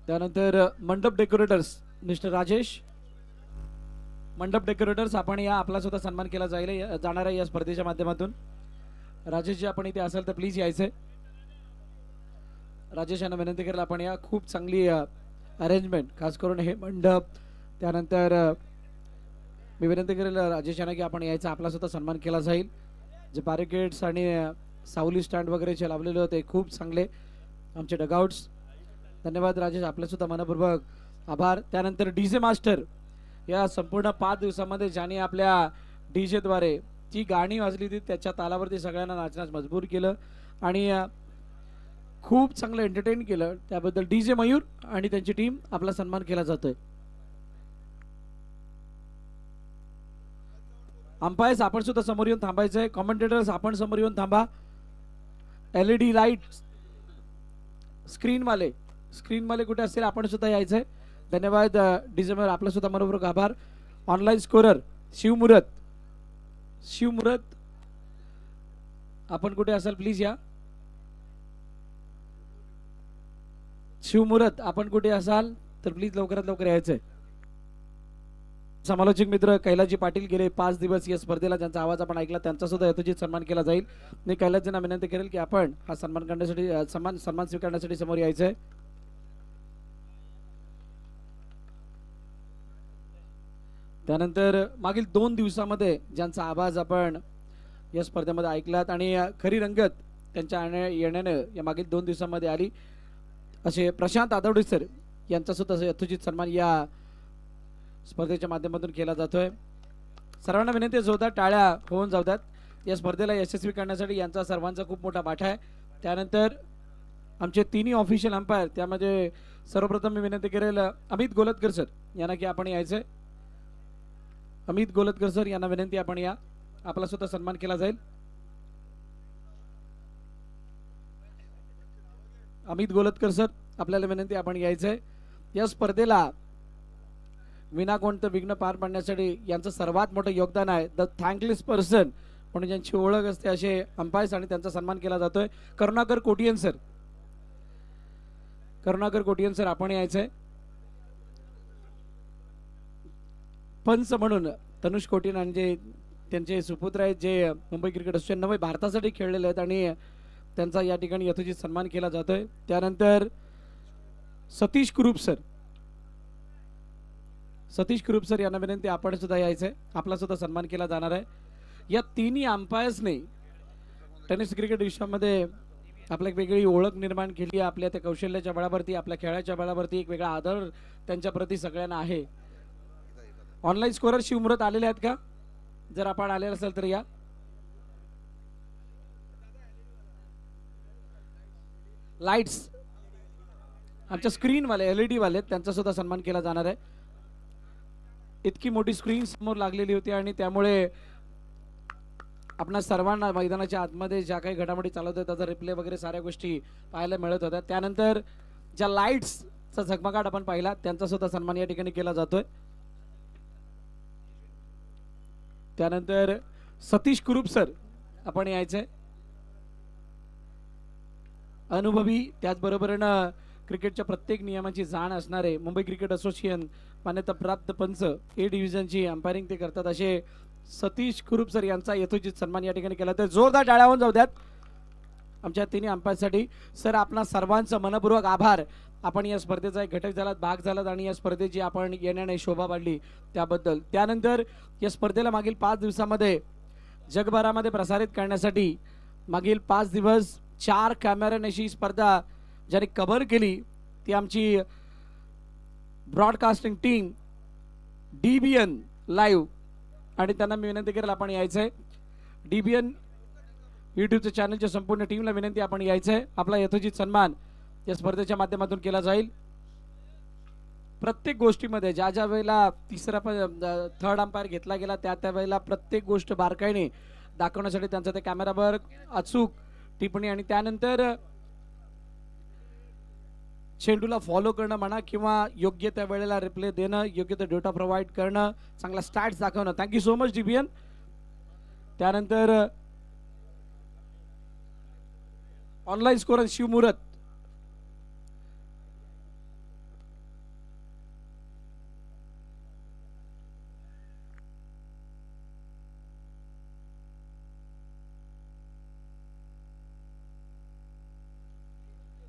त्यानंतर मंडप decorators mister Rajesh, मंडप डेकोरेटर्स आपण या आपला सुद्धा सन्मान केला जाणार आहे या स्पर्धेच्या माध्यमातून. राजेश जी आपण इथे असाल तर प्लीज यायचंय. राजेश यांना विनंती करेल आपण या. खूप चांगली अरेंजमेंट, खास करून हे मंडप. त्यानंतर मी विनंती करेल राजेश यांना की आपण यायचा, आपला सुद्धा सन्मान केला जाईल. जे बॅरिकेड्स आणि सावली स्टँड वगैरे जे लावलेले होते खूप चांगले आमचे डगआउट्स. धन्यवाद राजेश, आपले सुद्धा मनपूर्वक आभार. त्यानंतर डीजे मास्टर, या संपूर्ण 5 दिवसामध्ये ज्याने आपल्या डीजेद्वारे जी गाणी वाजली ती त्याच्या तालावरती सगळ्यांना नाचण्यास मजबूर केलं आणि खूप चांगलं एंटरटेन केलं, त्याबद्दल डीजे मयूर आणि त्यांची टीम आपला सन्मान केला जातोय. अंपायर्स आपण सुद्धा समोर येऊन थांबायचंय. कॉमेंटेटर्स आपण समोर येऊन थांबा. LED लाईट स्क्रीन वाले कुठे असतील आपण सुद्धा यायचंय. धन्यवाद डीजे मयूर, आपला सुद्धा मनपूर्वक आभार. ऑनलाईन स्कोरर शिवमुरत आपण कुठे असाल प्लीज या. शिवमुरत आपण कुठे असाल तर प्लीज लवकरात लवकर यायचंय. समालोचक मित्र कैलासजी पाटील गेले 5 दिवस या स्पर्धेला ज्यांचा आवाज आपण ऐकला त्यांचा सुद्धा यथोचित सन्मान केला जाईल. मी कैलासजींना विनंती करेल की आपण हा सन्मान करण्यासाठी सन्मान स्वीकारण्यासाठी समोर यायचंय. त्यानंतर मागील 2 दिवसामध्ये ज्यांचा आवाज आपण या स्पर्धेमध्ये ऐकलात आणि खरी रंगत त्यांच्या येण्याने या मागील 2 दिवसामध्ये आली असे प्रशांत आदवडे सर यांचा सुद्धा यथोचित सन्मान या स्पर्धेच्या माध्यमातून केला जातोय. सर्वांना विनंती, जोरदार टाळ्या होऊन जाऊ द्यात. या स्पर्धेला यशस्वी करण्यासाठी यांचा सर्वांचा खूप मोठा वाटा आहे. त्यानंतर आमचे तिन्ही ऑफिशियल अंपायर, त्यामध्ये सर्वप्रथम मी विनंती करेल अमित गोलतकर सर यांना की आपण यायचंय. अमित गोलतकर सर यांना विनंती आपण या, आपला सुद्धा सन्मान केला जाईल. अमित गोलतकर सर आपल्याला विनंती आपण यायचंय. या स्पर्धेला विना कोणतं विघ्न पार पाडण्यासाठी यांचं सर्वात मोठं योगदान आहे. द थँकलेस पर्सन म्हणून ज्यांची ओळख असते असे अंपायर्स आणि त्यांचा सन्मान केला जातोय. करुणाकर कोटियन सर आपण यायचंय. पंच म्हणून तनुष कोटियन आणि जे त्यांचे सुपुत्र आहेत जे मुंबई क्रिकेट असोसिएशन नवे भारतासाठी खेळलेले आहेत आणि त्यांचा या ठिकाणी यथोचित सन्मान केला जातोय. त्यानंतर सतीश कुरूप सर यांना विनंती आपण सुद्धा यायचंय, आपला सुद्धा सन्मान केला जाणार आहे. या तिन्ही अंपायर्सने टेनिस क्रिकेट विश्वामध्ये आपल्या एक वेगळी ओळख निर्माण केली. आपल्या त्या कौशल्याच्या बळावरती, आपल्या खेळाच्या बळावरती एक वेगळा आदर त्यांच्या प्रती सगळ्यांना आहे. ऑनलाईन स्कोरर शिवमुरत आलेले आहेत का? जर आपण आलेला असेल तर या. लाईट्स आमच्या स्क्रीन वाले LED वाले त्यांचा सुद्धा सन्मान केला जाणार आहे. इतकी मोठी स्क्रीन समोर लागलेली होती आणि त्यामुळे आपणा सर्वांना मैदानाच्या आतमध्ये ज्या काही घडामोडी चालत होत्या त्याचा रिप्ले वगैरे साऱ्या गोष्टी पाहायला मिळत होत्या. त्यानंतर ज्या लाईट्सचा झगमगाट आपण पाहिला त्यांचा सुद्धा सन्मान या ठिकाणी केला जातोय. त्यानंतर सतीश कुरूप सर आपण यायचंय. अनुभवी, त्याचबरोबरीनं क्रिकेटच्या प्रत्येक नियमांची जाण असणारे, मुंबई क्रिकेट असोसिएशन मान्यता प्राप्त पंच, A डिव्हिजनची अंपायरिंग ते करतात असे सतीश कुरूप सर यांचा यथोचित सन्मान या ठिकाणी केला. तर जोरदार टाळ्या होऊन जाऊ द्यात आमच्या तिन्ही अंपायरसाठी. सर आपणा सर्वांचं मनपूर्वक आभार. आपण या स्पर्धेचा एक घटक झालात, भाग झालात आणि या स्पर्धेची आपण येण्याने शोभा वाढली त्याबद्दल. त्यानंतर या स्पर्धेला मागील 5 दिवसामध्ये जगभरामध्ये प्रसारित करण्यासाठी मागील 5 दिवस 4 कॅमेऱ्याने अशी स्पर्धा ज्याने कव्हर केली ती आमची ब्रॉडकास्टिंग टीम DBN लाईव्ह. आणि त्यांना मी विनंती करेल आपण यायचंय. DBN यूट्यूबच्या चॅनलच्या संपूर्ण टीमला विनंती आपण यायचंय. आपला यथोचित सन्मान या स्पर्धेच्या माध्यमातून केला जाईल. प्रत्येक गोष्टीमध्ये ज्या ज्या वेळेला थर्ड अंपायर घेतला गेला त्या वेळेला प्रत्येक गोष्ट बारकाईने दाखवण्यासाठी त्यांचा ते कॅमेरावर अचूक टिप्पणी आणि त्यानंतर चेंडूला फॉलो करणं म्हणा किंवा योग्य त्या वेळेला रिप्ले देणं, योग्य त्या डेटा प्रोव्हाइड करणं, चांगला स्टॅट्स दाखवणं. Thank you so much DBN. त्यानंतर ऑनलाईन स्कोरर शिवमुरत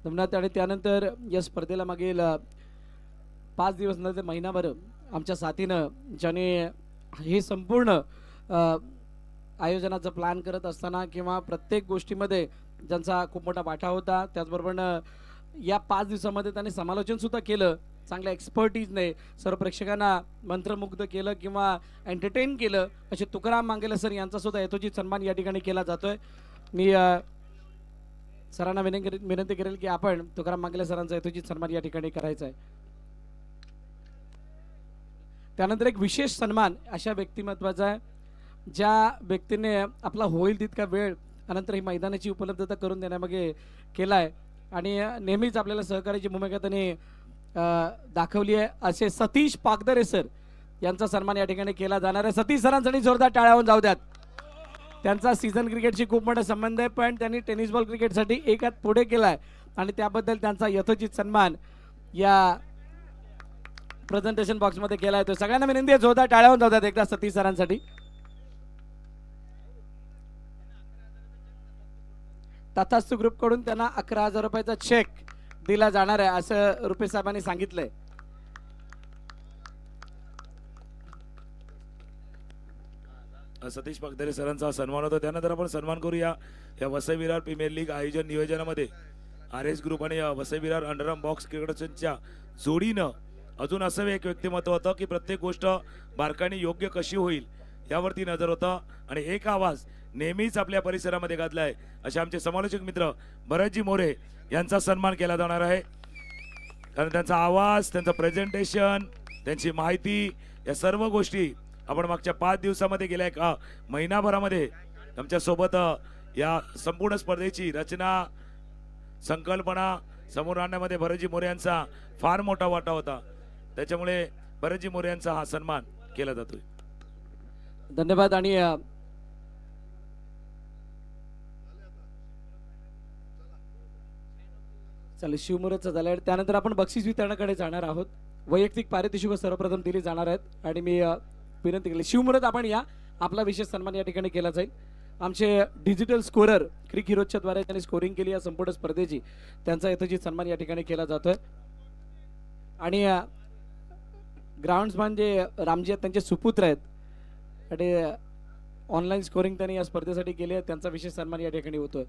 धन्यवाद. आणि त्यानंतर या स्पर्धेला मागील 5 दिवस नंतर महिनाभर आमच्या साथीनं ज्याने हे संपूर्ण आयोजनाचं प्लॅन करत असताना किंवा प्रत्येक गोष्टीमध्ये ज्यांचा खूप मोठा वाटा होता, त्याचबरोबर या 5 दिवसामध्ये त्यांनी समालोचन सुद्धा केलं चांगल्या एक्सपर्टीजने, सर्व प्रेक्षकांना मंत्रमुग्ध केलं किंवा एंटरटेन केलं, असे तुकाराम मांगेले सर यांचा सुद्धा यथोचित सन्मान या ठिकाणी केला जातोय. मी सरांना विनंती करेल की आपण तुकाराम मांगेले सरांचा यथोचित सन्मान या ठिकाणी करायचा आहे. त्यानंतर एक विशेष सन्मान अशा व्यक्तिमत्वाचा आहे ज्या व्यक्तीने आपला होईल तितका वेळ अनंतर ही मैदानाची उपलब्धता करून देण्यामागे केला आहे आणि नेहमीच आपल्याला सहकार्याची भूमिका त्यांनी दाखवली आहे, असे सतीश पागदरे सर यांचा सन्मान या ठिकाणी केला जाणार आहे. सतीश सरांसाठी जोरदार टाळ्या होऊन जाऊ द्यात. त्यांचा सीझन क्रिकेटशी खूप मोठा संबंध आहे, पण त्यांनी टेनिस बॉल क्रिकेटसाठी एक हात पुढे केला आहे आणि त्याबद्दल त्यांचा यथोचित सन्मान या प्रेझेंटेशन बॉक्समध्ये केला आहे. तो सगळ्यांना विनंती आहे, जोरदार टाळ्या होऊन जाऊ द्यात एकदा सतीश सरांसाठी. तथास्तु ग्रुपकडून त्यांना 11,000 रुपयाचा चेक दिला जाणार आहे असं रुपेश साहेबांनी सांगितलंय. सतीश पागदरे सरांचा सन्मान होता. त्यानंतर आपण सन्मान करूया या वसई विरार प्रीमियर लीग आयोजन नियोजनामध्ये RS ग्रुप आणि वसई विरार अंडरआर्म बॉक्स क्रिकेटच्या जोडीनं अजून असं एक व्यक्तिमत्व होतं की प्रत्येक गोष्ट बारकाईने योग्य कशी होईल यावरती नजर होतं आणि एक आवाज नेहमीच आपल्या परिसरामध्ये गाजला आहे. असे आमचे समालोचक मित्र भरतजी मोरे यांचा सन्मान केला जाणार आहे. कारण त्यांचा आवाज, त्यांचं प्रेझेंटेशन, त्यांची माहिती, या सर्व गोष्टी आपण मागच्या 5 दिवसामध्ये गेल्या एक महिनाभरामध्ये आमच्या सोबत या संपूर्ण स्पर्धेची रचना, संकल्पना समोर आणण्यामध्ये भरतजी मोरे यांचा फार मोठा वाटा होता. त्याच्यामुळे भरतजी मोरे यांचा हा सन्मान केला जातोय. धन्यवाद. आणि चालेल, शिवमुहूर्तचा झाला. त्यानंतर आपण बक्षीस वितरणाकडे जाणार आहोत. वैयक्तिक पारितोषिक सर्वप्रथम दिली जाणार आहेत आणि मी विनंती केली शिवमुहूर्त आपण या, आपला विशेष सन्मान या ठिकाणी केला जाईल. आमचे डिजिटल स्कोरर क्रिक हिरोजच्या द्वारे त्यांनी स्कोरिंग केली या संपूर्ण स्पर्धेची, त्यांचा यथोचित सन्मान या ठिकाणी केला जातोय. आणि ग्राउंड्समॅन जे रामजी आहेत त्यांचे सुपुत्र आहेत आणि ऑनलाईन स्कोरिंग त्यांनी या स्पर्धेसाठी केली आहे, त्यांचा विशेष सन्मान या ठिकाणी होतोय.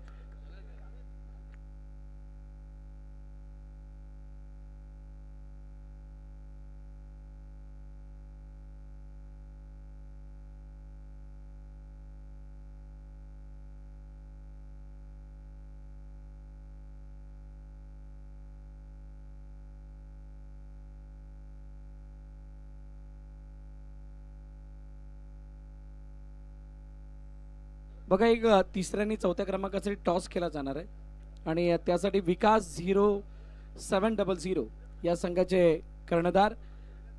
बघा, एक 3ऱ्या आणि 4थ्या क्रमांकासाठी टॉस केला जाणार आहे आणि त्यासाठी विकास 0700 या संघाचे कर्णधार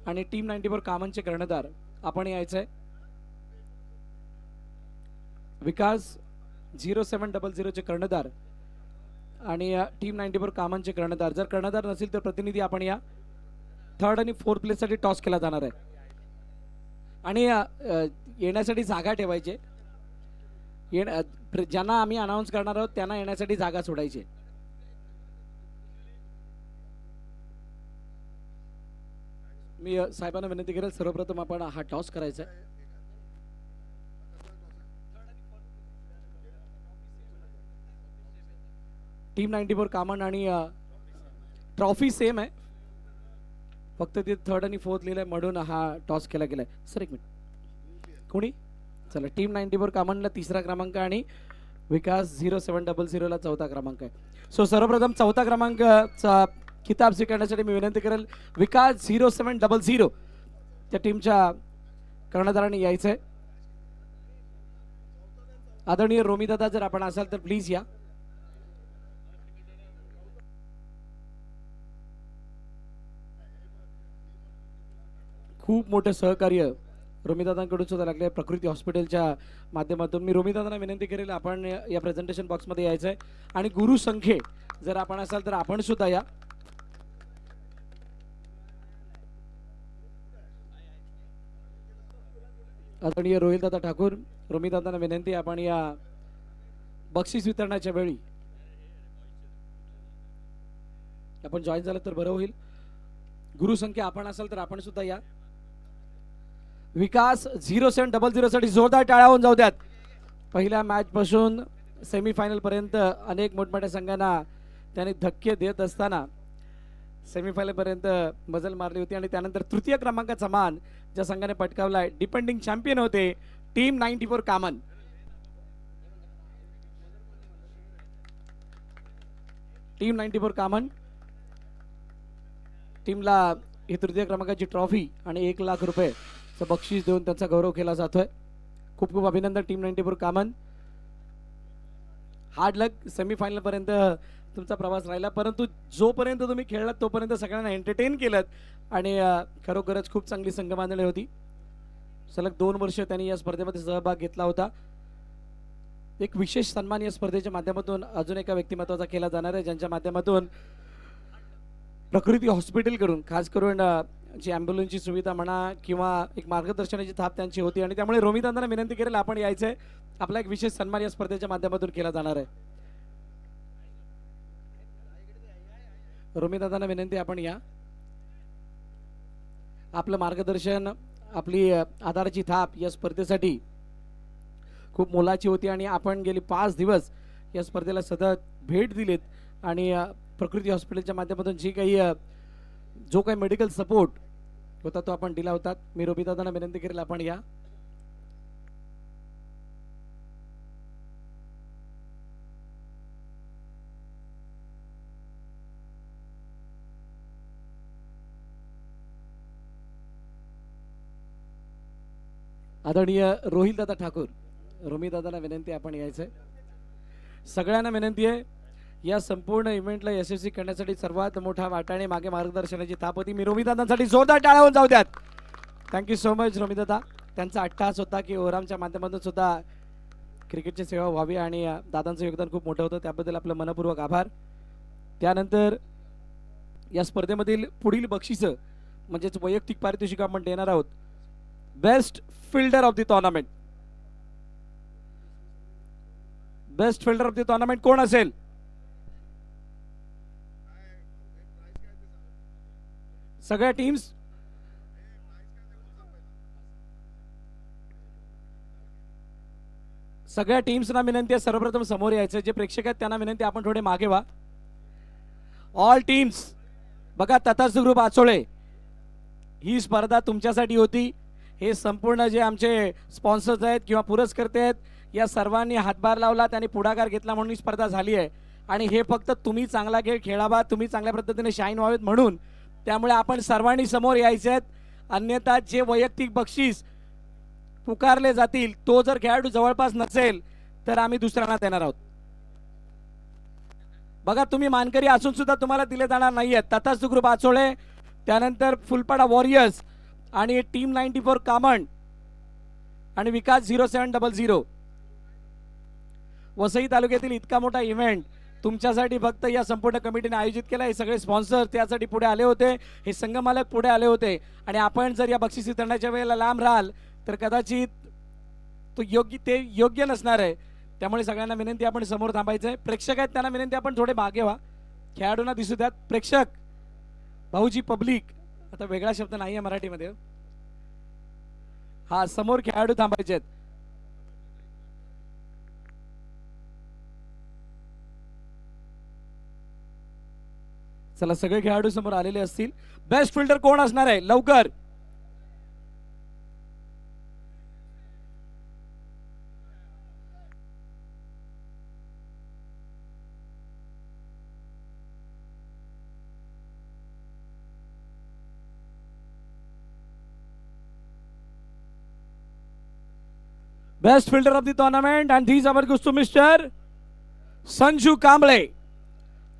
आणि टीम 94 कामांचे कर्णधार आपण यायचं आहे. विकास 0700 चे कर्णधार आणि टीम 94 कामांचे कर्णधार. जर कर्णधार नसेल तर प्रतिनिधी आपण या 3rd आणि 4th प्लेससाठी टॉस केला जाणार आहे आणि येण्यासाठी जागा ठेवायची. ज्यांना आम्ही अनाऊन्स करणार आहोत त्यांना येण्यासाठी जागा सोडायची. मी साहेबांना विनंती करेल, सर्वप्रथम आपण हा टॉस करायचा आहे. टीम 94 कामन आणि ट्रॉफी सेम आहे, फक्त ते 3rd आणि 4th लिहिलंय म्हणून हा टॉस केला गेलाय. सर एक मिनिट, कोणी चला, टीम 94 कामनला 3रा क्रमांक आणि विकास 0700 ला 4था क्रमांक आहे. सो सर्वप्रथम 4था क्रमांकचा किताब स्वीकारण्यासाठी मी विनंती करेल विकास 0700 त्या टीमच्या कर्णधारांनी यायचं आहे. आदरणीय रोमिदादा जर आपण असाल तर प्लीज या. खूप मोठं सहकार्य रोमिदादांकडून सुद्धा लागले प्रकृती हॉस्पिटलच्या माध्यमातून. मी रोमिदादांना विनंती करेल आपण या प्रेझेंटेशन बॉक्समध्ये यायचं आहे आणि गुरु संख्ये जर आपण असाल तर आपण सुद्धा या. आदरणीय रोहिलदादा ठाकूर, रोमिदादांना विनंती आपण या बक्षीस वितरणाच्या वेळी आपण जॉईन झालं तर बरं होईल. गुरुसंख्या आपण असाल तर आपण सुद्धा या. विकास 0700 साठी जोरदार टाळ्या होऊन जाऊ द्यात. पहिल्या मॅच पासून सेमीफायनल पर्यंत अनेक मोठमोठ्या संघांना त्याने धक्के देत असताना सेमीफायनल पर्यंत मजल मारली होती आणि त्यानंतर तृतीय क्रमांकाचा मान ज्या संघाने पटकावलाय डिपेंडिंग चॅम्पियन होते टीम 94 कामन. टीम 94 कामन टीमला ही तृतीय क्रमांकाची ट्रॉफी आणि 1 लाख रुपये बक्षीस देऊन त्यांचा गौरव केला जातोय. खूप खूप अभिनंदन टीम 94 कामन. हार्ड लक. सेमीफायनल पर्यंत तुमचा प्रवास राहिला, परंतु जोपर्यंत तुम्ही खेळलात तोपर्यंत सगळ्यांना एंटरटेन केलं आणि खरोखरच खूप चांगली संघबांधणी होती. सलग 2 वर्ष त्यांनी या स्पर्धेमध्ये सहभाग घेतला होता. एक विशेष सन्मान या स्पर्धेच्या माध्यमातून अजून एका व्यक्तिमत्वाचा केला जाणार आहे, ज्यांच्या माध्यमातून प्रकृती हॉस्पिटलकडून खास करून जी ॲम्ब्युलन्सची सुविधा म्हणा किंवा एक मार्गदर्शनाची थाप त्यांची होती आणि त्यामुळे रोमितांना विनंती करेल आपण यायचंय. आपला एक विशेष सन्मान या स्पर्धेच्या माध्यमातून केला जाणार आहे. रोमितांना विनंती आपण या. आपलं मार्गदर्शन आपली आधाराची थाप या स्पर्धेसाठी खूप मोलाची होती आणि आपण गेली 5 दिवस या स्पर्धेला सतत भेट दिलीत आणि प्रकृती हॉस्पिटलच्या माध्यमातून जो काही मेडिकल सपोर्ट होता तो आपण दिला होता. मी रोमितांना विनंती करेल आपण या. आदरणीय रोहित दादा ठाकूर, रोमित दादांना विनंती आपण यायचंय. सगळ्यांना विनंती आहे, या संपूर्ण इव्हेंटला यशस्वी करण्यासाठी सर्वात मोठा वाटाणे मागे मार्गदर्शनाची थाप होती. मी रोमित दादांसाठी जोरदार टाळ्या होऊन जाऊ द्यात. थँक्यू सो मच रोमित दादा. त्यांचा अट्टहास होता की ओरामच्या माध्यमातून सुद्धा क्रिकेटची सेवा व्हावी आणि दादांचं योगदान खूप मोठं होतं, त्याबद्दल आपलं मनपूर्वक आभार. त्यानंतर या स्पर्धेमधील पुढील बक्षिसं म्हणजेच वैयक्तिक पारितोषिक आपण देणार आहोत. Best fielder of the tournament. Best fielder of the tournament कोण असेल? सगळ्या टीम्स ना विनंती आहे सर्वप्रथम समोर यायचं. जे प्रेक्षक आहेत त्यांना विनंती आपण थोडे मागे व्हा. ऑल टीम्स बघा, तथास्तु ग्रुप आचोळे, ही स्पर्धा तुमच्यासाठी होती. हे संपूर्ण जे आमचे स्पॉन्सर्स आहेत किंवा पुरस्कर्ते आहेत या सर्वांनी हातभार लावला, त्यांनी पुढाकार घेतला म्हणून ही स्पर्धा झाली आहे आणि हे फक्त तुम्ही चांगला खेळ खेळावा, तुम्ही चांगल्या पद्धतीने शाईन व्हावेत म्हणून. त्यामुळे आपण सर्वांनी समोर यायचे आहेत. अन्यथा जे वैयक्तिक बक्षीस पुकारले जातील तो जर खेळाडू जवळपास नसेल तर आम्ही दुसऱ्यांना देणार आहोत. बघा, तुम्ही मानकरी असून सुद्धा तुम्हाला दिले जाणार नाहीयेत. तथास्तु ग्रुप आचोळे, त्यानंतर फुलपाडा वॉरियर्स आणि टीम 94 कामन आणि विकास 0700. वसई तालुक्यातील इतका मोठा इव्हेंट तुमच्यासाठी फक्त या संपूर्ण कमिटीने आयोजित केला. हे सगळे स्पॉन्सर त्यासाठी पुढे आले होते, हे संघ मालक पुढे आले होते आणि आपण जर या बक्षीस वितरणाच्या वेळेला लांब राहाल तर कदाचित तो योग्य नसणार आहे. त्यामुळे सगळ्यांना विनंती आपण समोर थांबायचंय. प्रेक्षक आहेत त्यांना विनंती आपण थोडे मागे व्हा, खेळाडूंना दिसू द्यात. प्रेक्षक भाऊजी, पब्लिक, आता वेगळा शब्द नाही आहे मराठीमध्ये. हा, समोर खेळाडू थांबायचे आहेत. चला, सगळे खेळाडू समोर आलेले असतील. बेस्ट फिल्डर कोण असणार आहे लवकर? Best fielder of the tournament and these award goes to Mr. Sanju Kamble,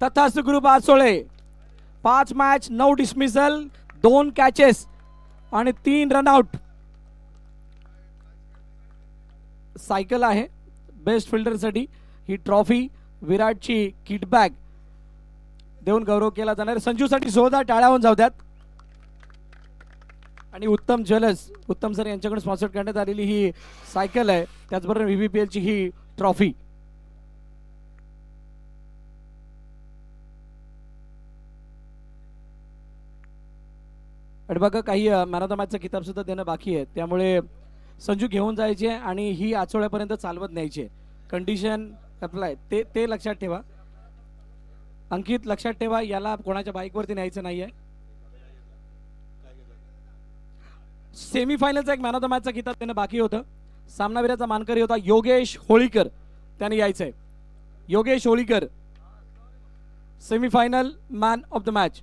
तथास्तु group Achole. 5 match 9 dismissal, 2 catches आणि 3 रनआउट. सायकल आहे बेस्ट फिल्डरसाठी. ही ट्रॉफी, विराटची किट बॅग देऊन गौरव केला जाणार. संजूसाठी जोरदार टाळ्या होऊन जाऊ द्यात. आणि उत्तम सर यांच्याकडून स्पॉन्सर करण्यात आलेली ही सायकल आहे, त्याचबरोबर VVPL ची ही ट्रॉफी. आणि बघा काही मॅन ऑफ द मॅचचा किताब सुद्धा देणं बाकी आहे, त्यामुळे संजू घेऊन जायचे आणि ही आचोळ्यापर्यंत चालवत न्यायची. कंडिशन अप्लाय ते लक्षात ठेवा. अंकित लक्षात ठेवा, याला कोणाच्या बाईकवरती न्यायचं नाहीये. सेमीफायनलचा एक मॅन ऑफ द मॅचचा किताब देणं बाकी होतं. सामनावीराचा मानकरी होता योगेश होळीकर, त्याने यायचंय. Yogesh Holikar semifinal man of the match.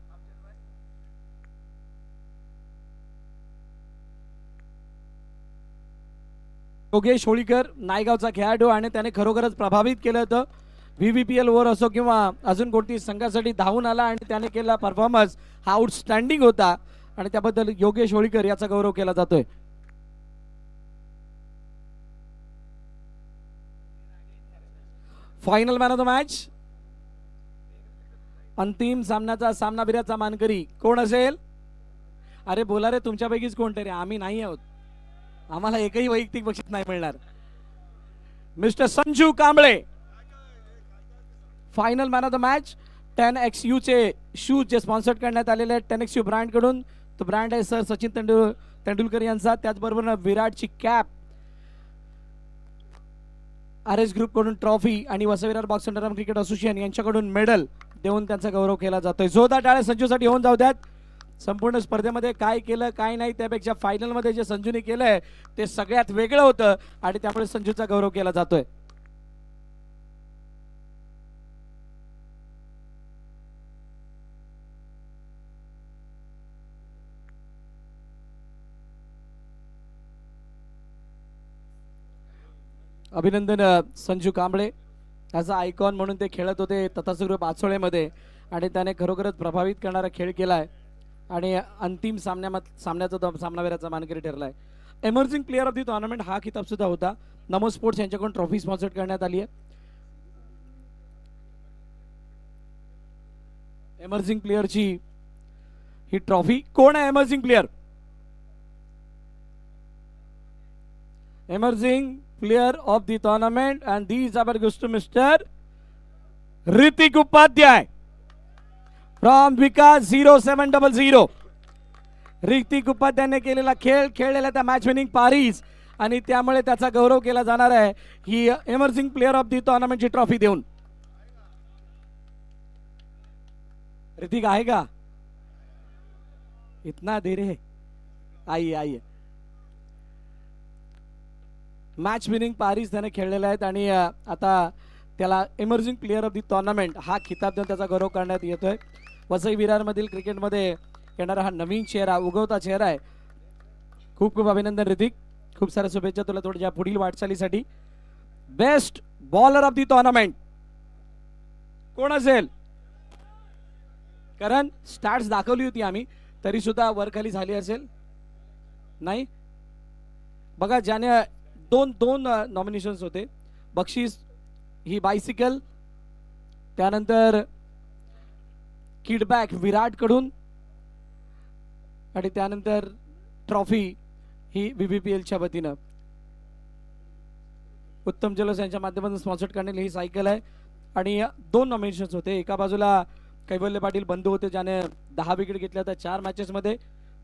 Yogesh Holikar नायगावचा खेळाडू आणि त्याने खरोखरच प्रभावित केलं होतं. VVPL ओव्हर असो किंवा अजून कोणती संघासाठी धावून आला आणि त्याने केलेला परफॉर्मन्स हा आउटस्टँडिंग होता आणि त्याबद्दल योगेश होळीकर याचा गौरव केला जातोय. Final man of the match, अंतिम सामन्याचा सामनावीराचा मानकरी कोण असेल? अरे बोला रे, तुमच्यापैकीच कोणतरी, आम्ही नाही आहोत, आम्हाला एकही वैयक्तिक बक्षीस नाही मिळणार. Mister Sanju Kamble final man of the match. 10XU चे शूज जे स्पॉन्सर्ड करण्यात आलेले आहेत 10XU ब्रँड कडून. तो ब्रँड आहे सर सचिन तेंडुलकर यांचा. त्याचबरोबर विराटची कॅप, RS ग्रुप कडून ट्रॉफी आणि Vasai Virar box underarm cricket association यांच्याकडून मेडल देऊन त्यांचा गौरव केला जातोय. जोरदार टाळ्या संजूसाठी होऊन जाऊ द्यात. संपूर्ण स्पर्धेमध्ये काय केलं काय नाही त्यापेक्षा फायनलमध्ये जे संजूने केलंय ते सगळ्यात वेगळं होतं आणि त्यामुळे संजूचा गौरव केला जातोय. अभिनंदन Sanju Kamble. As a icon म्हणून ते खेळत होते तथासु ग्रुप आचोळेमध्ये आणि त्याने खरोखरच प्रभावित करणारा खेळ केलाय आणि अंतिम सामन्याचा सामनावीराचा मानकरी ठरलाय. Emerging player of the tournament हा किताब सुद्धा होता. नमो स्पोर्ट्स यांच्याकडून ट्रॉफी स्पॉन्सर्ड करण्यात आली आहे. एमर्जिंग प्लेअरची ही ट्रॉफी. कोण आहे emerging player? Emerging player of the tournament and these are goes to Mr. Ritik Upadhyay from Vikas 0700. Hrithik उपाध्यायने केलेला खेळ खेळलेला त्या मॅच विनिंग पारीज आणि त्यामुळे त्याचा गौरव केला जाणार आहे ही एमर्जिंग प्लेअर ऑफ द टुर्नामेंटची ट्रॉफी देऊन. ऋतिक आहे का? इतना देर है, आइए आइए. मॅच विनिंग पारीज त्याने खेळलेला आहेत आणि आता त्याला emerging player of the tournament हा खिताब देऊन त्याचा गौरव करण्यात येतोय. वसई विरारमधील क्रिकेटमध्ये येणारा हा नवीन चेहरा, उगवता चेहरा आहे. खूप खूप अभिनंदन ऋतिक, खूप साऱ्या शुभेच्छा तुला थोड्या पुढील वाटचालीसाठी. Best bowler of the tournament कोण असेल? कारण स्टार्ट्स दाखवली होती आम्ही तरी सुद्धा वर खाली झाली असेल नाही. बघा ज्याने दोन नॉमिनेशन्स होते. बक्षीस ही बायसिकल, त्यानंतर किडबॅक विराट कडून आणि त्यानंतर ट्रॉफी ही VVPLच्या वतीनं उत्तम जलोस यांच्या माध्यमातून स्पॉन्सर्ड करण्यात ही सायकल आहे. आणि 2 नॉमिनेशन्स होते. एका बाजूला कैवल्य पाटील बंधू होते ज्याने 10 विकेट घेतल्या होत्या 4 मॅचेस मध्ये,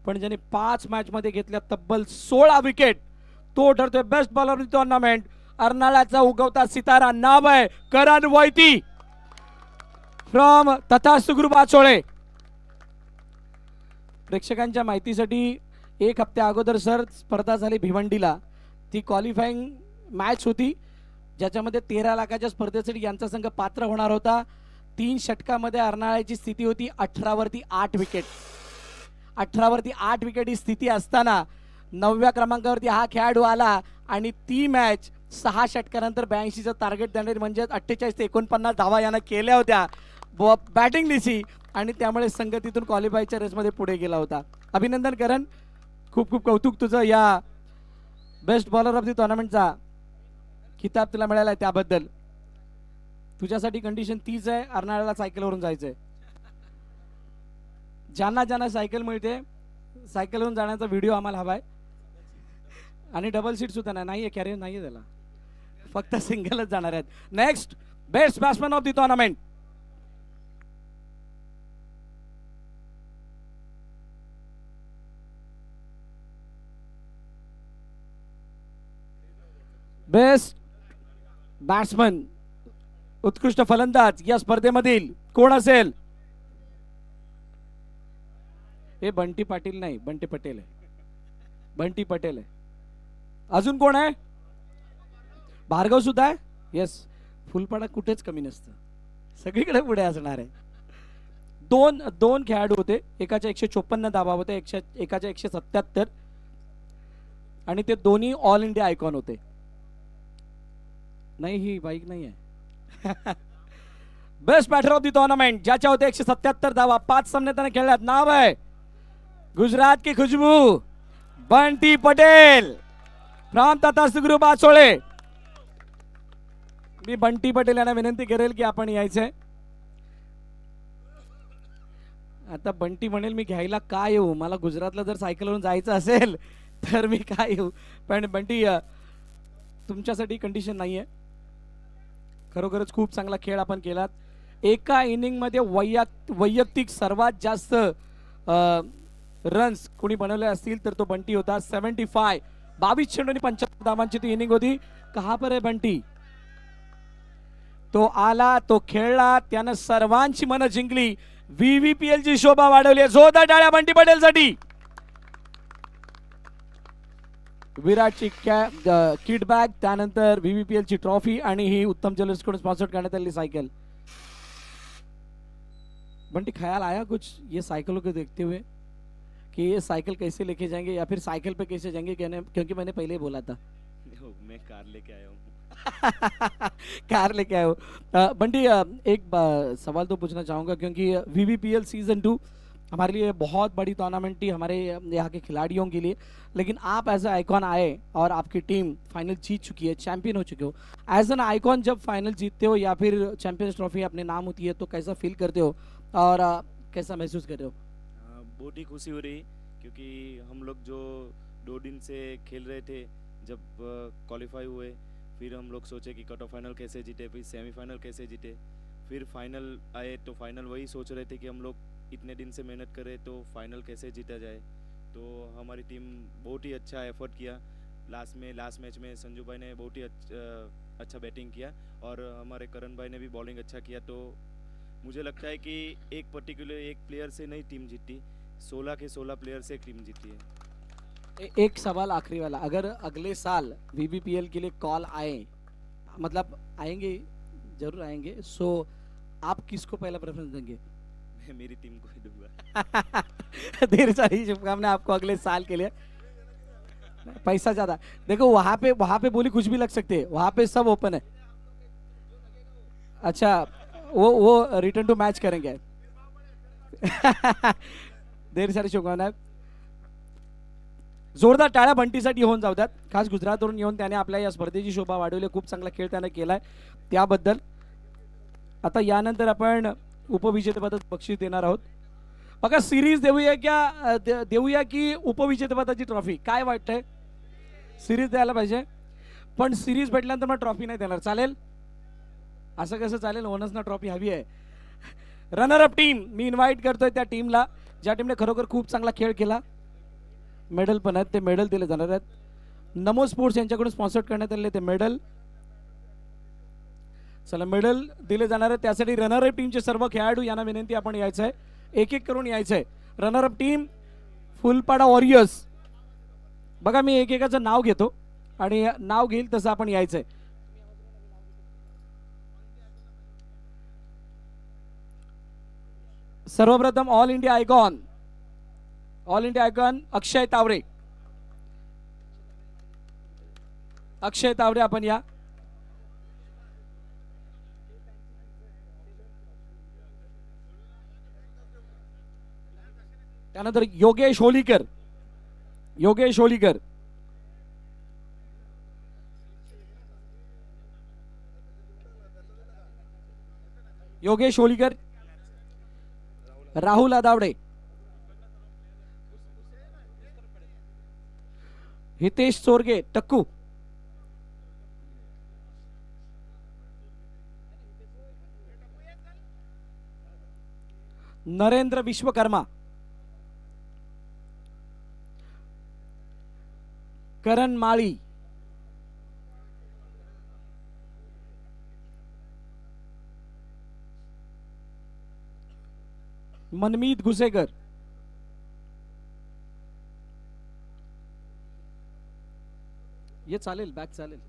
पण ज्याने 5 मॅच मध्ये घेतल्या तब्बल 16 विकेट. तो ठरतोय best bowler of the tournament. अर्नाळ्याचा उगवता सितारा, नाव आहे करण वैती फ्रॉम तथास्तु ग्रुप आचोळे. प्रेक्षकांच्या माहितीसाठी 1 हप्त्या अगोदर सर स्पर्धा झाली भिवंडीला. ती क्वालिफाईंग मॅच होती ज्याच्यामध्ये 13 लाखाच्या स्पर्धेसाठी यांचा संघ पात्र होणार होता. 3 षटकामध्ये अर्नाळ्याची स्थिती होती 18 वरती 8 विकेट. 18 वरती 8 विकेट ही स्थिती असताना 9व्या क्रमांकावरती हा खेळाडू आला आणि ती मॅच 6 षटकानंतर 82चं टार्गेट देणारी म्हणजे 48 ते 49 धावा यानं केल्या होत्या बॅटिंग दिसी आणि त्यामुळे संघ तिथून क्वालिफायच्या रेसमध्ये पुढे गेला होता. अभिनंदन करण, खूप खूप कौतुक तुझं. या बेस्ट बॉलर ऑफ द टुर्नामेंटचा खिताब तुला मिळाला आहे त्याबद्दल. तुझ्यासाठी कंडिशन तीच आहे, अर्नाळ्याला सायकलवरून जायचंय. ज्यांना ज्यांना सायकल मिळते सायकलवरून जाण्याचा व्हिडिओ आम्हाला हवाय. आणि डबल सीट सुद्धा नाही आहे, कॅरियर नाही आहे त्याला, फक्त सिंगलच जाणार आहेत. Next best batsman of the tournament. Best batsman, उत्कृष्ट फलंदाज या स्पर्धेमधील कोण असेल? हे बंटी पाटील नाही, बंटी पटेल आहे. बंटी पटेल आहे. अजून कोण आहे? भार्गव सुद्धा आहे. येस, फुलपाडा कुठेच कमी नसतं, सगळीकडे पुढे असणार आहे. दोन खेळाडू होते, एकाच्या 154 धावा होते, एकाच्या 177, आणि ते दोन्ही ऑल इंडिया आयकॉन होते. नाही, ही बाईक नाही आहे. Best batter of the tournament, ज्याच्या होते 177 धावा, 5 सामने त्याने खेळल्यात. नाव आहे गुजरात की खुशबू, बंटी पटेल फ्रॉम तथास्तु ग्रुप आचोळे. मी बंटी पटेल यांना विनंती करेल की आपण यायचंय. आता बंटी म्हणेल मी घ्यायला काय येऊ, मला गुजरातला जर सायकलवरून जायचं असेल तर मी काय येऊ. पण बंटी, तुमच्यासाठी कंडिशन नाहीये. खरोखरच खूप चांगला खेळ आपण केलात. एका इनिंग मध्ये वैयक्तिक सर्वात जास्त रन्स कोणी बनवले असतील तर तो बंटी होता. 75, 22 चेंडू आणि 75 धावांची ती इनिंग होती. कहा पर है बंटी? तो आला, तो खेळला, त्यानं सर्वांची मनं जिंकली, VVPL ची शोभा वाढवली. जोरदार टाळ्या बंटी पटेल साठी. विराटची किट बॅग, त्यानंतर VVPL ची ट्रॉफी आणि ही उत्तम ज्वेलर्स कडून स्पॉन्सर करण्यात आलेली सायकल. बंटी, ख्याल आया कुछ ये साइकिलों को देखते हुए कि ये साइकिल कैसे लेके जाएंगे या फिर साइकिल पे कैसे जाएंगे? क्योंकि मैंने पहले ही बोला था. मैं कार लेके आया हूँ. कार लेके आए हो. बंटी, एक सवाल तो पूछना चाहूँगा, क्योंकि VVPL सीजन 2 हमारे लिए बहुत बड़ी टूर्नामेंट थी, हमारे यहाँ के खिलाड़ियों के लिए. लेकिन आप एज ए आइकॉन आए और आपकी टीम फाइनल जीत चुकी है, चैंपियन हो चुके हो. एज एन आइकॉन जब फाइनल जीतते हो या फिर चैंपियंस ट्रॉफी अपने नाम होती है, तो कैसा फील करते हो और कैसा महसूस कर रहे हो? बहुत ही खुशी हो रही, क्योंकि हम लोग जो 2 दिन से खेल रहे थे, जब क्वालिफाई हुए, फिर हम लोग सोचे कि क्वार्टर फाइनल कैसे जीते, फिर सेमीफाइनल कैसे जीते, फिर फाइनल आए तो फाइनल वही सोच रहे थे कि हम लोग इतने दिन से मेहनत करें तो फाइनल कैसे जीता जाए. तो हमारी टीम बहुत ही अच्छा एफर्ट किया. लास्ट मैच में संजू भाई ने बहुत ही अच्छा बैटिंग किया और हमारे करण भाई ने भी बॉलिंग अच्छा किया. तो मुझे लगता है कि एक प्लेयर से नहीं टीम जीती, 16 के 16 प्लेयर से टीम जीती है. एक सवाल आखिरी वाला, अगर अगले साल VVPL के लिए कॉल आए, मतलब आएंगे, जरूर आएंगे, सो आप किसको पहला प्रेफरेंस देंगे? मैं मेरी टीम को ही दूंगा. ढेर सारी शुभकामनाएं आपको अगले साल के लिए. पैसा ज्यादा देखो, वहां पे बोली कुछ भी लग सकते है, वहां पे सब ओपन है. अच्छा, वो रिटर्न टू मैच करेंगे. ढेर सारी शुभकामनाएं. जोरदार टाळ्या बंटीसाठी होऊन जाऊ द्यात. खास गुजरातवरून येऊन त्याने आपल्या या स्पर्धेची शोभा वाढवली. खूप चांगला खेळ त्याने केलाय, त्याबद्दल. आता यानंतर आपण उपविजेतेपद बक्षीस देणार आहोत. बघा, सिरीज देऊया की उपविजेतेपदाची ट्रॉफी? काय वाटतंय? सिरीज द्यायला पाहिजे, पण सिरीज भेटल्यानंतर मग ट्रॉफी नाही देणार, चालेल? असं कसं चालेल? ओनर्सना ट्रॉफी हवी आहे. रनर अप टीम मी इन्व्हाइट करतोय त्या टीमला ज्या टीमने खरोखर खूप चांगला खेळ केला. मेडल पण आहेत, ते मेडल दिले जाणार आहेत. नमो स्पोर्ट्स यांच्याकडून स्पॉन्सर करण्यात आलेले ते मेडल. चला, मेडल दिले जाणार आहे. त्यासाठी रनर अप टीमचे सर्व खेळाडू यांना विनंती, आपण यायचं आहे, एक एक करून यायचं आहे. Runner up team Phulpada warriors. बघा, मी एकेकाचं नाव घेतो आणि नाव घेईल तसं आपण यायचं आहे. सर्वप्रथम ऑल इंडिया आयकॉन अक्षय तावरे. अक्षय तावरे, आपण या. त्यानंतर योगेश होलीकर. योगेश होलीकर राहुल आदावडे. हितेश चोरगे टक्कू. नरेंद्र विश्वकर्मा. करण माळी. मनमीत घुसेकर, ये चालेल, बॅक चालेल.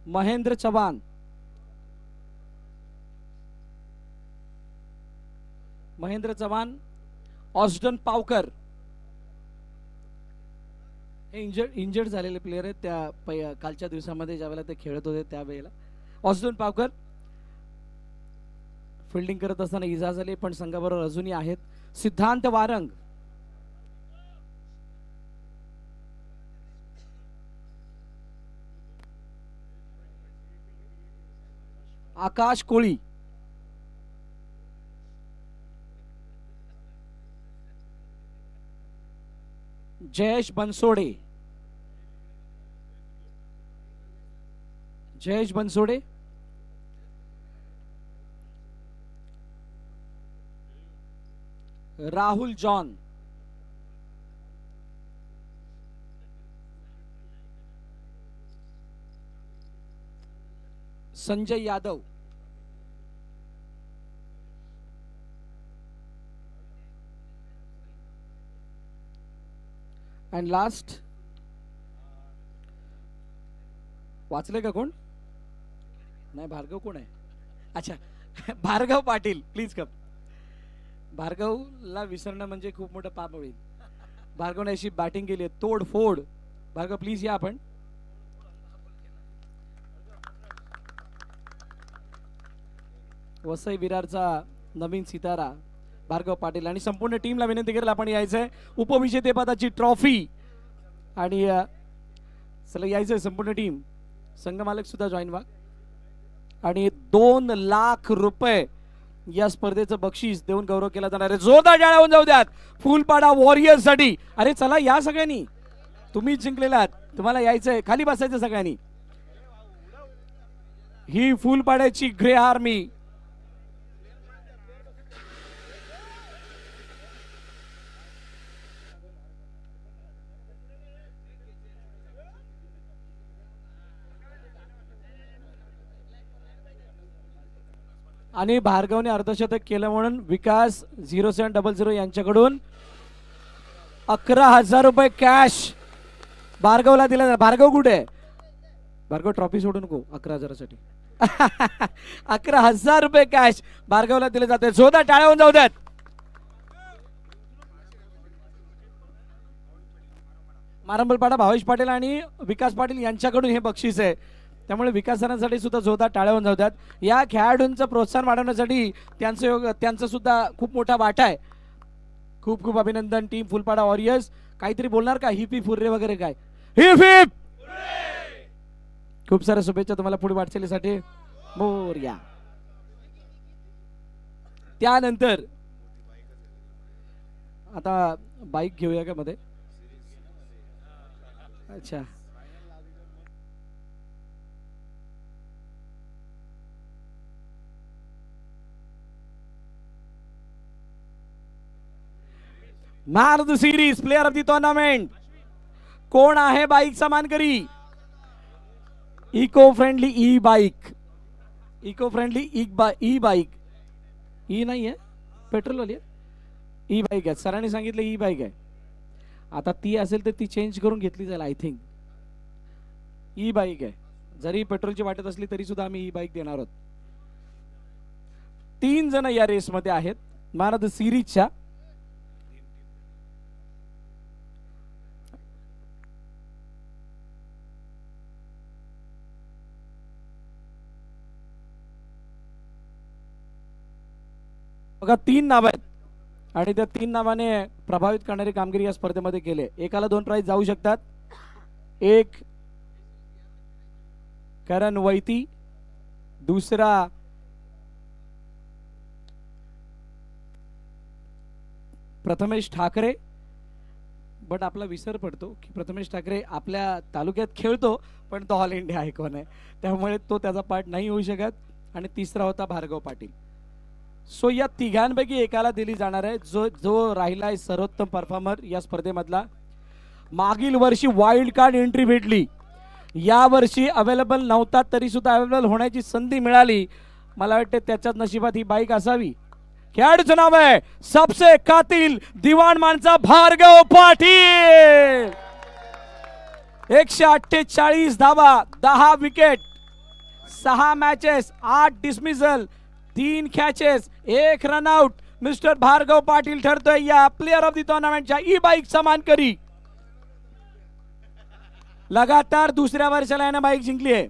महेंद्र चव्हाण, महेंद्र चव्हाण. ऑस्टन पावकर, हे इंजर्ड झालेले प्लेयर आहेत त्या कालच्या दिवसामध्ये ज्यावेळेला ते खेळत होते त्यावेळेला. ऑस्टन पावकर फिल्डिंग करत असताना इजा झाली, पण संघाबरोबर अजूनही आहेत. Siddhant Warang, Akash Koli, Jayesh Bansode, Jayesh Bansode. Rahul John, Sanjay Yadav, and last, वाचले का कोण? नाही, भार्गव कोण आहे? अच्छा, भार्गव पाटील. Please come. भार्गवला विसरणं म्हणजे खूप मोठं पाप होईल. भार्गवने अशी बॅटिंग केली आहे तोडफोड. भार्गव प्लीज या आपण. वसई विरारचा नवीन सितारा भार्गव पाटील आणि संपूर्ण टीमला विनंती करेल आपण यायचंय. उपविजेतेपदाची ट्रॉफी आणि चला यायचंय संपूर्ण टीम. संघमालक सुद्धा जॉईन व्हा. आणि 2 लाख रुपये या स्पर्धेचं बक्षीस देऊन गौरव केला जाणार आहे. जोरदार टाळ्या होऊन जाऊ द्यात फुलपाडा वॉरियर्स साठी. अरे चला या सगळ्यांनी, तुम्ही जिंकलेला आहात, तुम्हाला यायचंय, खाली बसायचं सगळ्यांनी. ही फुलपाड्याची ग्रे आर्मी. आणि भार्गवने अर्धशतक केलं म्हणून विकास 0700 यांच्याकडून 11,000 रुपये कॅश भार्गवला दिला जाणार. भार्गव कुठे आहे? भार्गव ट्रॉफी सोडू नको 11,000 साठी. 11,000 रुपये कॅश भार्गवला दिले जाते. जोरदार टाळ्या होऊन जाऊ द्यात. मारंबलपाडा भावेश पाटील आणि विकास पाटील यांच्याकडून हे बक्षीस आहे. त्यामुळे विकासनासाठी सुद्धा जोरदार टाळ्या होऊन जातात. या खेळाडूंचं प्रोत्साहन वाढवण्यासाठी त्यांचं सुद्धा खूप मोठा वाटा आहे. खूप खूप अभिनंदन टीम फुलपाडा वॉरियर्स. काहीतरी बोलणार का? हिप हिप हुर्रे वगैरे काय? Heap heap. खूप साऱ्या शुभेच्छा तुम्हाला पुढे वाटचालीसाठी. मोरया. त्यानंतर आता बाईक घेऊया का मध्ये? अच्छा, man of the series, player of the tournament कोण आहे? बाईकचा मानकरी. Eco friendly e bike, eco friendly e bike. E नाही आहे, पेट्रोलवाली आहे. ई बाईक आहे. सरांनी सांगितलं ई बाईक आहे. आता ती असेल तर ती चेंज करून घेतली जाईल आय थिंक. ई बाईक आहे. जरी पेट्रोलची वाटत असली तरी सुद्धा आम्ही ई बाईक देणार आहोत. 3 जण या रेसमध्ये आहेत मॅन ऑफ द सिरीजच्या. बघा 3 नाव आहेत आणि त्या 3 नावाने प्रभावित करणारी कामगिरी या स्पर्धेमध्ये केली. एकाला 2 प्राइज जाऊ शकतात. एक करण वैती, दुसरा प्रथमेश ठाकरे. बट आपला विसर पडतो की प्रथमेश ठाकरे आपल्या तालुक्यात खेळतो पण तो ऑल इंडिया आयकॉन आहे, त्यामुळे तो त्याचा पार्ट नाही होऊ शकत. आणि तिसरा होता भार्गव पाटील. सो या तिघांपैकी एकाला दिली जाणार आहे जो राहिलाय सर्वोत्तम परफॉर्मर या स्पर्धेमधला. मागील वर्षी वाईल्ड कार्ड एंट्री भेटली, या वर्षी अवेलेबल नव्हता तरी सुद्धा अवेलेबल होण्याची संधी मिळाली मला वाटते त्याच्याच नशिबात ही बाईक असावी. खेळाडूचं नाव आहे सबसे कातिल दिवाण माणचा भार्गव पाटील. 148 धावा, 10 wicket, 6 matches, 8 dismissal, 3 catches, 1 run out. Mister Bhargav Patil ठरतोय या प्लेअर ऑफ द टुर्नामेंटच्या ई बाईक सन्मानकरी. लगातार दुसऱ्या वर्षाला यानं बाईक जिंकली आहे.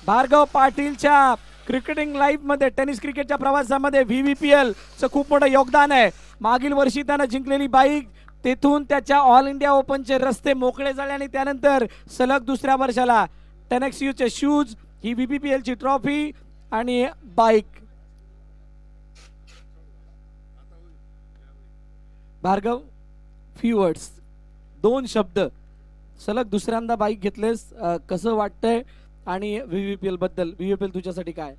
भार्गव पाटीलच्या क्रिकेटिंग लाईफ मध्ये, टेनिस क्रिकेटच्या प्रवासामध्ये VVPL चं खूप मोठं योगदान आहे. मागील वर्षी त्यानं जिंकलेली बाईक, तेथून त्याच्या ऑल इंडिया ओपनचे रस्ते मोकळे झाले आणि त्यानंतर सलग दुसऱ्या वर्षाला 10XU चे शूज, ही VVPL ची ट्रॉफी आणि बाईक. भार्गव, फ्यू वर्ड्स, 2 शब्द. सलग दुसऱ्यांदा बाईक घेतलेस, कसं वाटतंय आणि VVPL बद्दल? VVPL तुझ्यासाठी काय?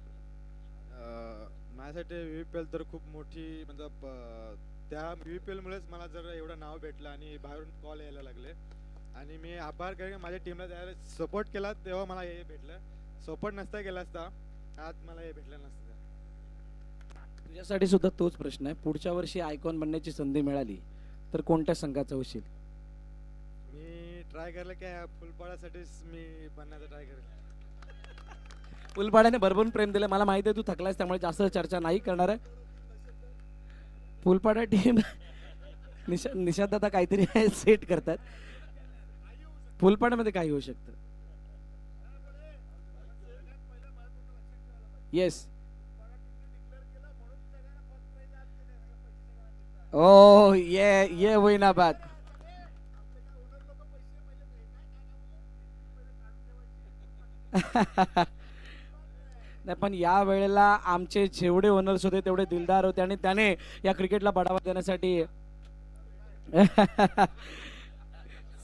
माझ्यासाठी VVPL तर खूप मोठी, म्हणजे त्या VVPL मुळेच मला जर एवढं नाव भेटलं आणि बाहेरून कॉल यायला लागले. आणि मी आभार करेन माझ्या टीमला त्याला सपोर्ट केला तेव्हा मला हे भेटलं. सपोर्ट नसता केला असता आज मला हे भेटलं नसतं. तुझ्यासाठी सुद्धा तोच प्रश्न आहे. पुढच्या वर्षी आयकॉन बनण्याची संधी मिळाली तर कोणत्या संघाचा होशील? मी ट्राय केलं की फुलपाड्यासाठीच मी बनण्याचा ट्राय करेन. फुलपाड्याने भरभरून प्रेम दिलं. मला माहिती आहे तू थकलायस, त्यामुळे जास्त चर्चा नाही करणार आहे. फुलपाडा टीम निशांत आता काहीतरी सेट करतात. फुलपाड्यामध्ये काही होऊ शकतं. येस, ओ ये वही ना बात. नाही, पण या वेळेला आमचे जेवढे ओनर्स होते तेवढे दिलदार होते आणि त्याने या क्रिकेटला बढावा देण्यासाठी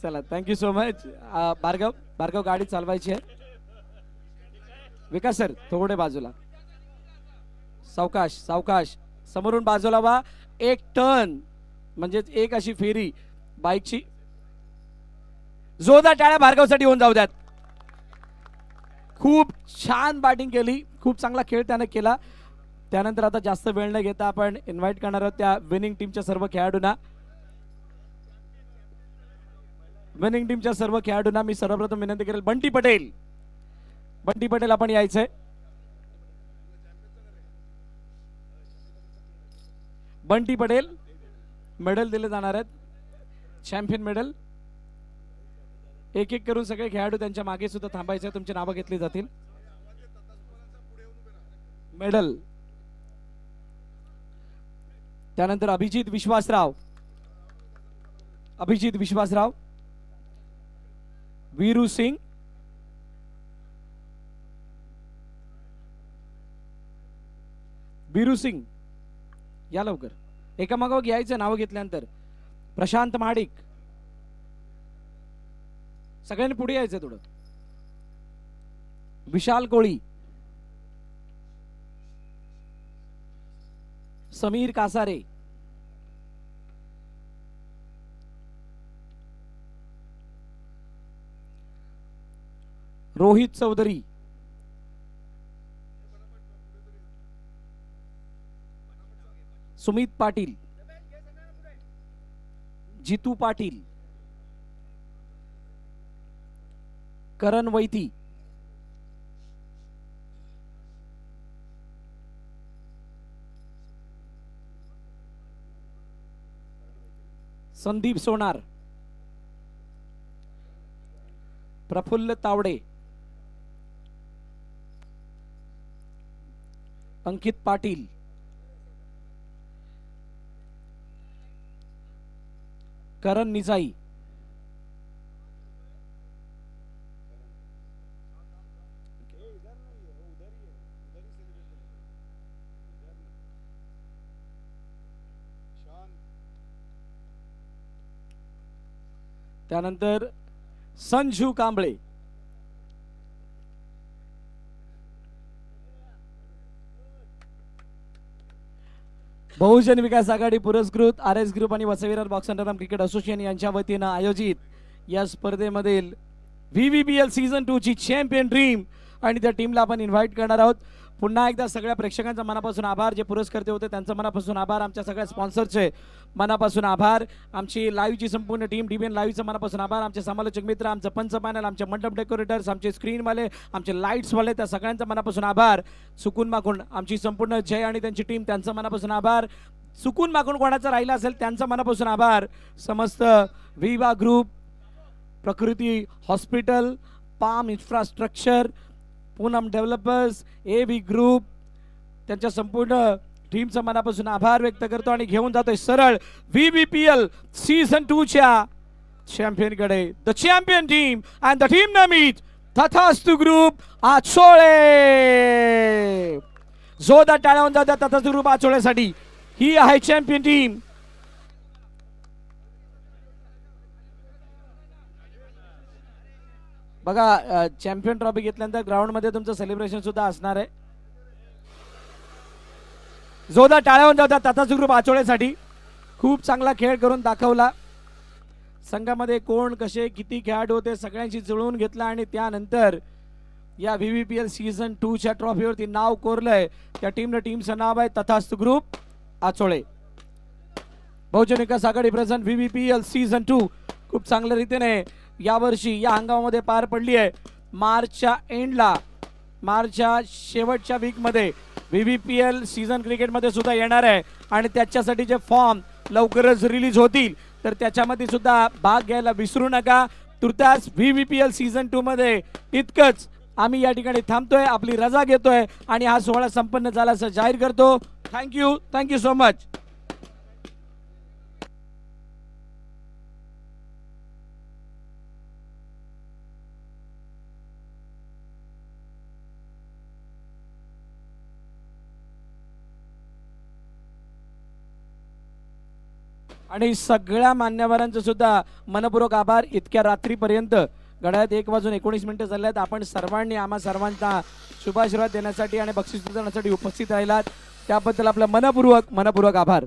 चला, थँक्यू सो मच. भार्गव गाडी चालवायची आहे. विकास सर थोडे बाजूला, सावकाश सावकाश, समोरून बाजूला व्हा. 1 टर्न म्हणजेच 1 अशी फेरी बाईकची. जोरदार टाळ्या भार्गवसाठी होऊन जाऊ द्यात. खूप छान बॅटिंग केली, खूप चांगला खेळ त्याने केला. त्यानंतर आता जास्त वेळ न घेता आपण इन्व्हाइट करणार आहोत त्या विनिंग टीमच्या सर्व खेळाडूंना. विनिंग टीमच्या सर्व खेळाडूंना मी सर्वप्रथम विनंती करेल, बंटी पटेल आपण यायचंय. बंटी पटेल, मेडल दिले जाणार आहेत, चॅम्पियन मेडल. एक एक करून सगळे खेळाडू त्यांच्या मागे सुद्धा थांबायचे, तुमची नावं घेतली जातील. मेडल. त्यानंतर अभिजित विश्वासराव, वीरू सिंग, या लवकर, एकामागोग यायचं नावं घेतल्यानंतर. प्रशांत महाडिक, सगळ्यांनी पुढे यायचं थोडं. विशाल कोळी, समीर कासारे, रोहित चौधरी, सुमित पाटील, जितू पाटील, करण वैती, संदीप सोनार, प्रफुल्ल तावडे, अंकित पाटील, करण निजाई, त्यानंतर संजू कांबळे, बहुजन विकास आघाडी पुरस्कृत RS ग्रुप आणि Vasai Virar box underarm cricket association यांच्या वतीनं आयोजित या स्पर्धेमधील VVPL सीझन 2 ची चॅम्पियन टीम आणि त्या टीमला आपण इन्व्हाइट करणार आहोत. पुन्हा एकदा सगळ्या प्रेक्षकांचा मनापासून आभार, जे पुरस्कर्ते होते त्यांचं मनापासून आभार, आमच्या सगळ्या स्पॉन्सरचे मनापासून आभार, आमची लाईव्हची संपूर्ण टीम DBN लाईव्हचं मनापासून आभार, आमचे समालोचक मित्र, आमचं पंच पॅनल, आमचे मंडप डेकोरेटर्स, आमचे स्क्रीनवाले, आमचे लाईट्सवाले, त्या सगळ्यांचा मनापासून आभार. सुकून माखून आमची संपूर्ण जय आणि त्यांची टीम, त्यांचं मनापासून आभार. चुकून मागून कोणाचं राहिलं असेल त्यांचा मनापासून आभार. समस्त विवा ग्रुप, प्रकृती hospital, palm infrastructure, Poonam developers, AV group, त्यांच्या संपूर्ण टीमचा मनापासून आभार व्यक्त करतो आणि घेऊन जातोय सरळ VBPL सीझन 2 च्या चॅम्पियनकडे. The champion team and the team Namit Tathastu group Achole. जोरदार टाळ्या होऊन जातात तथास्तु ग्रुप आचोळेसाठी. ही आहे चॅम्पियन टीम. बघा चॅम्पियन ट्रॉफी घेतल्यानंतर ग्राउंड मध्ये तुमचं सेलिब्रेशन सुद्धा असणार आहे. जोरदार टाळ्या होऊन जातात तथास्तु ग्रुप आचोळेसाठी. खूप चांगला खेळ करून दाखवला. संघामध्ये कोण कसे किती खेळाडू होते सगळ्यांशी जुळवून घेतला आणि त्यानंतर या VBPL सीझन 2 च्या ट्रॉफीवरती नाव कोरलंय. त्या टीमचं नाव आहे तथास्तु ग्रुप आचोळे. बहुजन विकास आघाडी प्रेझेंट VBPL सीझन 2 खूप चांगल्या रीतीने यावर्षी या हंगामामध्ये पार पडली आहे. मार्चच्या शेवटच्या वीकमध्ये VBPL सीझन क्रिकेटमध्ये सुद्धा येणार आहे आणि त्याच्यासाठी जे फॉर्म लवकरच रिलीज होतील तर त्याच्यामध्ये सुद्धा भाग घ्यायला विसरू नका. तुर्तास VBPL सीझन 2 मध्ये इतकंच. आम्ही या ठिकाणी थांबतोय, आपली रजा घेतोय आणि हा सोहळा संपन्न झाला असं जाहीर करतो. Thank you so much. आणि सगळ्या मान्यवरांचं सुद्धा मनपूर्वक आभार. इतक्या रात्रीपर्यंत घड्याळात 1:19 झाले आहेत. आपण सर्वांनी आम्हा सर्वांना शुभाशीर्वाद देण्यासाठी आणि बक्षीस देण्यासाठी उपस्थित राहिलात त्याबद्दल आपलं मनपूर्वक आभार.